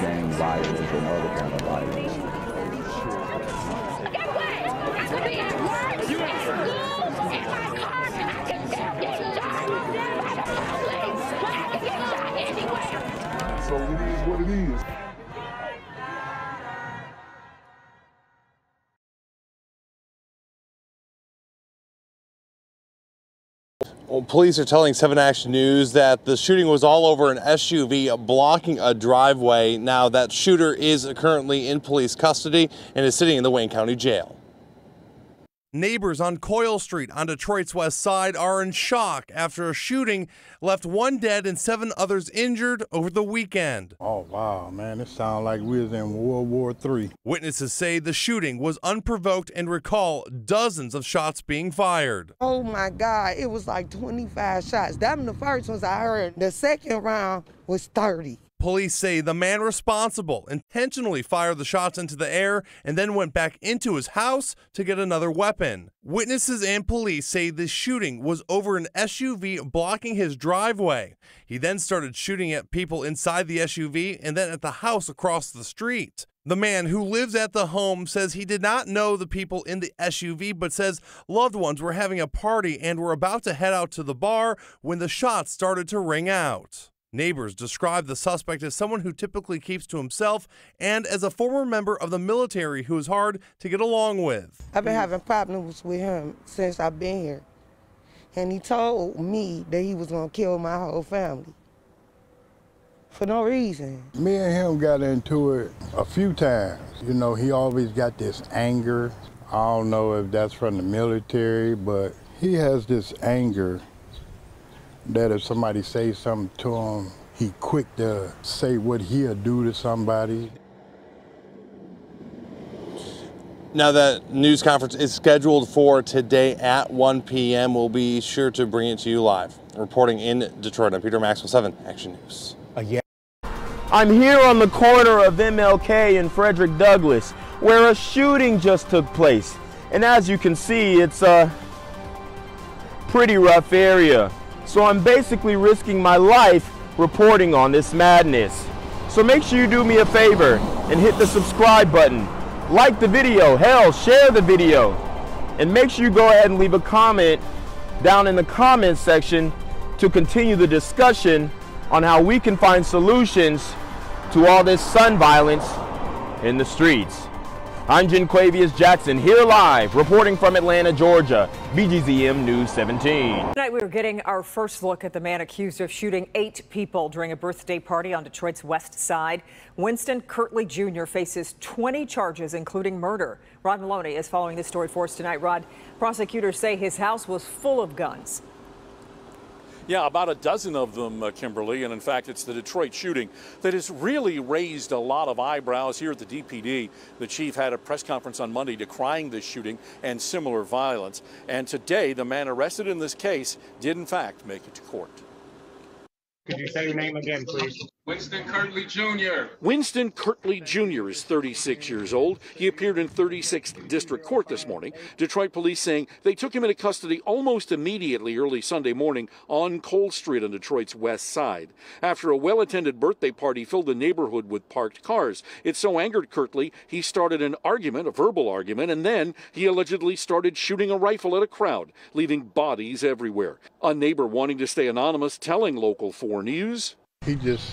gang violence and other kind of violence. Get away! I could be at work, in school, in my car, I can still get shot by the police, but I can get shot anywhere. So it is what it is. Well, police are telling 7 Action News that the shooting was all over an SUV blocking a driveway. Now, that shooter is currently in police custody and is sitting in the Wayne County Jail. Neighbors on Coyle Street on Detroit's west side are in shock after a shooting left 1 dead and 7 others injured over the weekend. Oh, wow, man, it sounds like we was in World War III. Witnesses say the shooting was unprovoked and recall dozens of shots being fired. Oh my God, it was like 25 shots. Them the first ones I heard. The second round was 30. Police say the man responsible intentionally fired the shots into the air and then went back into his house to get another weapon. Witnesses and police say the shooting was over an SUV blocking his driveway. He then started shooting at people inside the SUV and then at the house across the street. The man who lives at the home says he did not know the people in the SUV, but says loved ones were having a party and were about to head out to the bar when the shots started to ring out. Neighbors describe the suspect as someone who typically keeps to himself and as a former member of the military who is hard to get along with. I've been having problems with him since I've been here. And he told me that he was going to kill my whole family. For no reason. Me and him got into it a few times. You know, he always got this anger. I don't know if that's from the military, but he has this anger that if somebody says something to him, he quick to say what he'll do to somebody. Now that news conference is scheduled for today at 1 p.m. We'll be sure to bring it to you live. Reporting in Detroit, I'm Peter Maxwell, 7 Action News. I'm here on the corner of MLK and Frederick Douglass, where a shooting just took place. And as you can see, it's a pretty rough area. So I'm basically risking my life reporting on this madness. So make sure you do me a favor and hit the subscribe button. Like the video, hell, share the video. And make sure you go ahead and leave a comment down in the comments section to continue the discussion on how we can find solutions to all this son violence in the streets. I'm Jenquavius Jackson, here live, reporting from Atlanta, Georgia, BGZM News 17. Tonight we were getting our first look at the man accused of shooting 8 people during a birthday party on Detroit's west side. Winston Kirtley Jr. faces 20 charges, including murder. Rod Maloney is following this story for us tonight. Rod, prosecutors say his house was full of guns. Yeah, about a dozen of them, Kimberly, and in fact, it's the Detroit shooting that has really raised a lot of eyebrows here at the DPD. The chief had a press conference on Monday decrying this shooting and similar violence. And today, the man arrested in this case did, in fact, make it to court. Could you say your name again, please? Winston Kirtley Jr. Winston Kirtley Jr. is 36 years old. He appeared in 36th District Court this morning. Detroit police saying they took him into custody almost immediately early Sunday morning on Cole Street on Detroit's west side. After a well-attended birthday party filled the neighborhood with parked cars. It so angered Kirtley, he started an argument, a verbal argument, and then he allegedly started shooting a rifle at a crowd, leaving bodies everywhere. A neighbor wanting to stay anonymous telling Local 4 News, He just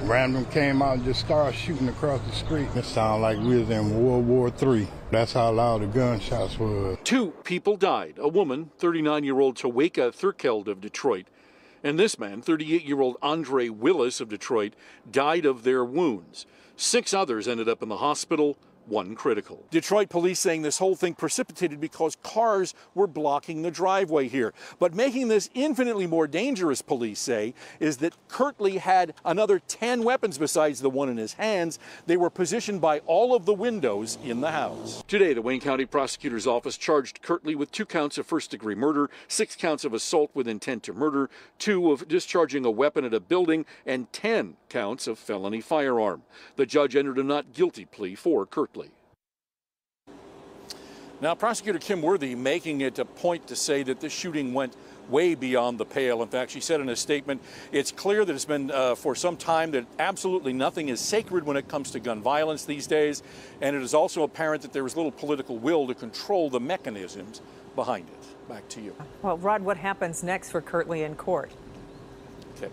random came out and just started shooting across the street. It sounded like we was in World War III. That's how loud the gunshots were. 2 people died. A woman, 39-year-old Toyake Thirkield of Detroit, and this man, 38-year-old Andre Willis of Detroit, died of their wounds. 6 others ended up in the hospital, 1 critical. Detroit police saying this whole thing precipitated because cars were blocking the driveway here. But making this infinitely more dangerous, police say, is that Kirtley had another 10 weapons besides the one in his hands. They were positioned by all of the windows in the house. Today, the Wayne County Prosecutor's Office charged Kirtley with 2 counts of first-degree murder, 6 counts of assault with intent to murder, 2 of discharging a weapon at a building, and 10 counts of felony firearm. The judge entered a not guilty plea for Kirtley. Now, Prosecutor Kim Worthy making it a point to say that this shooting went way beyond the pale. In fact, she said in a statement, it's clear that it's been for some time that absolutely nothing is sacred when it comes to gun violence these days, and it is also apparent that there is little political will to control the mechanisms behind it. Back to you. Well, Rod, what happens next for Kirtley in court? Okay.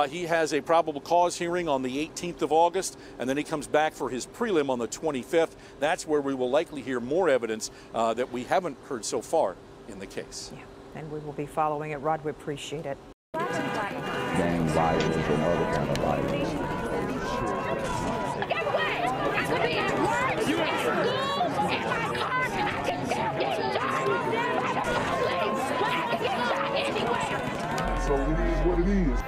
He has a probable cause hearing on the 18th of August, and then he comes back for his prelim on the 25th. That's where we will likely hear more evidence that we haven't heard so far in the case. Yeah, and we will be following it. Rod, we appreciate it. Gang violence and other kind of violence. Get away! I could be at work, at school, in my car, I can still get shot by the police, but I can get shot anywhere. So it is what it is.